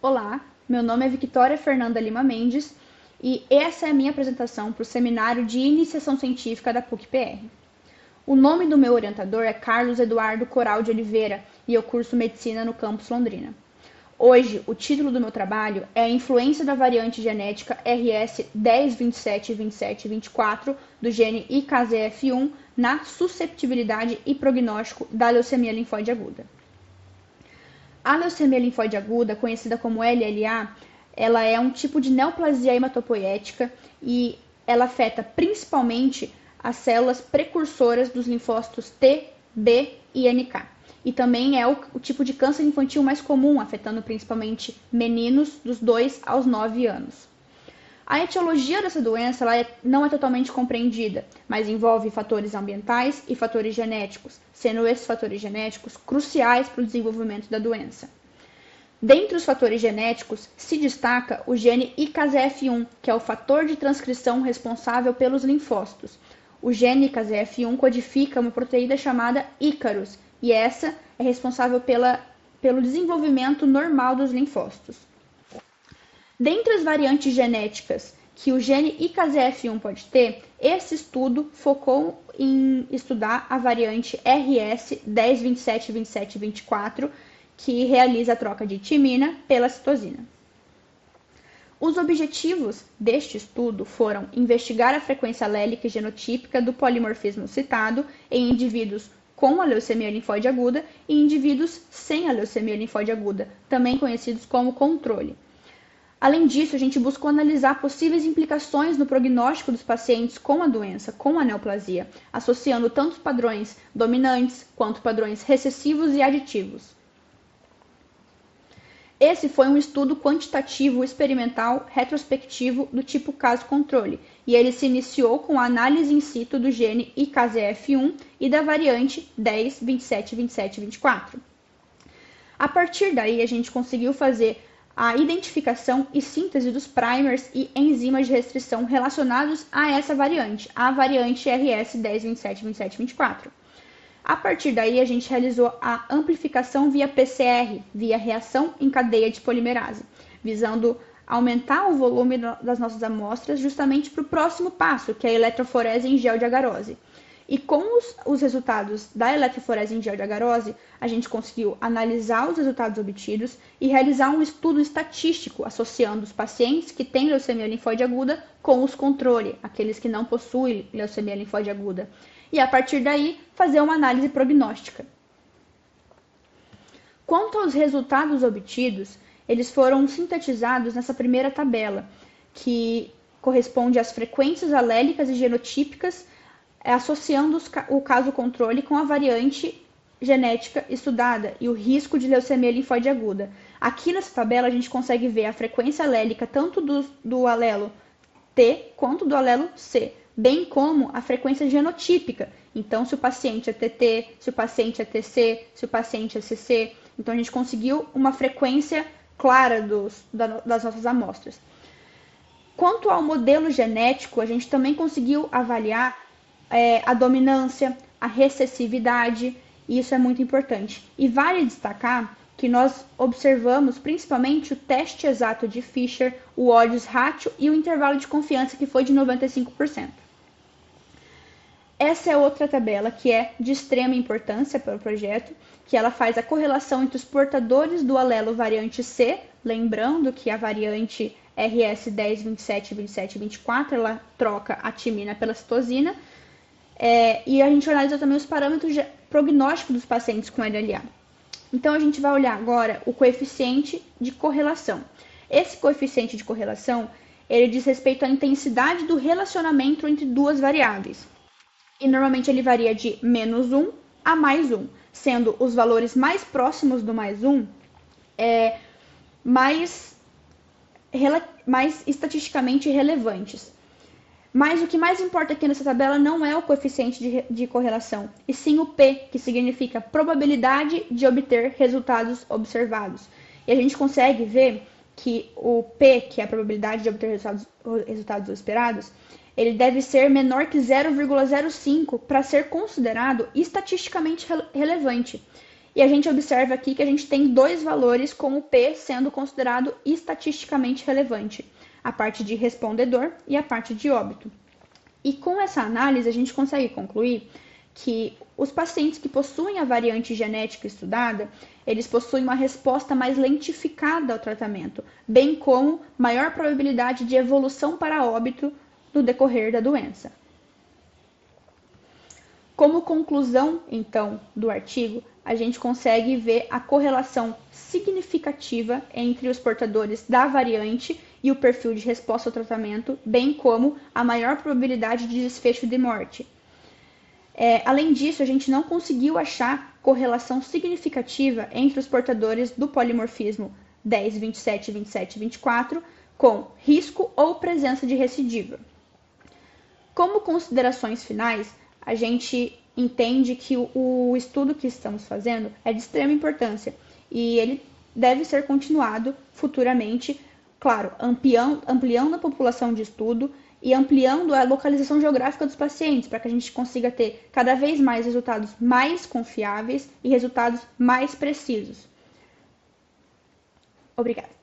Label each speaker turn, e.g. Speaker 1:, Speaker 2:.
Speaker 1: Olá, meu nome é Victoria Fernanda Lima Mendes e essa é a minha apresentação para o seminário de Iniciação Científica da PUC-PR. O nome do meu orientador é Carlos Eduardo Coral de Oliveira e eu curso Medicina no campus Londrina. Hoje, o título do meu trabalho é a influência da variante genética RS 10272724 do gene IKZF1 na susceptibilidade e prognóstico da leucemia linfóide aguda. A leucemia linfóide aguda, conhecida como LLA, ela é um tipo de neoplasia hematopoética e ela afeta principalmente as células precursoras dos linfócitos T, B e NK. E também é o tipo de câncer infantil mais comum, afetando principalmente meninos dos 2 aos 9 anos. A etiologia dessa doença não é totalmente compreendida, mas envolve fatores ambientais e fatores genéticos, sendo esses fatores genéticos cruciais para o desenvolvimento da doença. Dentre os fatores genéticos, se destaca o gene IKZF1, que é o fator de transcrição responsável pelos linfócitos. O gene IKZF1 codifica uma proteína chamada Ícaros, e essa é responsável pelo desenvolvimento normal dos linfócitos. Dentre as variantes genéticas que o gene IKZF1 pode ter, esse estudo focou em estudar a variante RS 10272724, que realiza a troca de timina pela citosina. Os objetivos deste estudo foram investigar a frequência alélica e genotípica do polimorfismo citado em indivíduos com a leucemia linfóide aguda e indivíduos sem a leucemia linfóide aguda, também conhecidos como controle. Além disso, a gente buscou analisar possíveis implicações no prognóstico dos pacientes com a doença, com a neoplasia, associando tanto padrões dominantes quanto padrões recessivos e aditivos. Esse foi um estudo quantitativo experimental retrospectivo do tipo caso-controle, e ele se iniciou com a análise in situ do gene IKZF1 e da variante 10272724. A partir daí, a gente conseguiu fazer a identificação e síntese dos primers e enzimas de restrição relacionados a essa variante, a variante RS 10272724. A partir daí, a gente realizou a amplificação via PCR, via reação em cadeia de polimerase, visando aumentar o volume das nossas amostras justamente para o próximo passo, que é a eletroforese em gel de agarose. E com os resultados da eletroforese em gel de agarose, a gente conseguiu analisar os resultados obtidos e realizar um estudo estatístico associando os pacientes que têm leucemia linfóide aguda com os controle, aqueles que não possuem leucemia linfóide aguda. E a partir daí, fazer uma análise prognóstica. Quanto aos resultados obtidos, eles foram sintetizados nessa primeira tabela, que corresponde às frequências alélicas e genotípicas associando o caso controle com a variante genética estudada e o risco de leucemia linfóide aguda. Aqui nessa tabela a gente consegue ver a frequência alélica tanto do alelo T quanto do alelo C, bem como a frequência genotípica. Então, se o paciente é TT, se o paciente é TC, se o paciente é CC. Então, a gente conseguiu uma frequência clara das nossas amostras. Quanto ao modelo genético, a gente também conseguiu avaliar a dominância, a recessividade, e isso é muito importante. E vale destacar que nós observamos principalmente o teste exato de Fisher, o odds ratio e o intervalo de confiança, que foi de 95%. Essa é outra tabela que é de extrema importância para o projeto, que ela faz a correlação entre os portadores do alelo variante C, lembrando que a variante RS 10272724, ela troca a timina pela citosina, e a gente analisa também os parâmetros de prognóstico dos pacientes com LLA. Então, a gente vai olhar agora o coeficiente de correlação. Esse coeficiente de correlação, ele diz respeito à intensidade do relacionamento entre duas variáveis. E normalmente ele varia de -1 a +1, sendo os valores mais próximos do +1 mais estatisticamente relevantes. Mas o que mais importa aqui nessa tabela não é o coeficiente de correlação, e sim o P, que significa probabilidade de obter resultados observados. E a gente consegue ver que o P, que é a probabilidade de obter resultados esperados, ele deve ser menor que 0,05 para ser considerado estatisticamente relevante. E a gente observa aqui que a gente tem dois valores com o P sendo considerado estatisticamente relevante, a parte de respondedor e a parte de óbito. E com essa análise a gente consegue concluir que os pacientes que possuem a variante genética estudada, eles possuem uma resposta mais lentificada ao tratamento, bem como maior probabilidade de evolução para óbito no decorrer da doença. Como conclusão, então, do artigo, a gente consegue ver a correlação significativa entre os portadores da variante e o perfil de resposta ao tratamento, bem como a maior probabilidade de desfecho de morte. Além disso, a gente não conseguiu achar correlação significativa entre os portadores do polimorfismo 10, 27, 27 e 24 com risco ou presença de recidiva. Como considerações finais, a gente entende que o estudo que estamos fazendo é de extrema importância e ele deve ser continuado futuramente, claro, ampliando a população de estudo e ampliando a localização geográfica dos pacientes, para que a gente consiga ter cada vez mais resultados mais confiáveis e resultados mais precisos. Obrigada.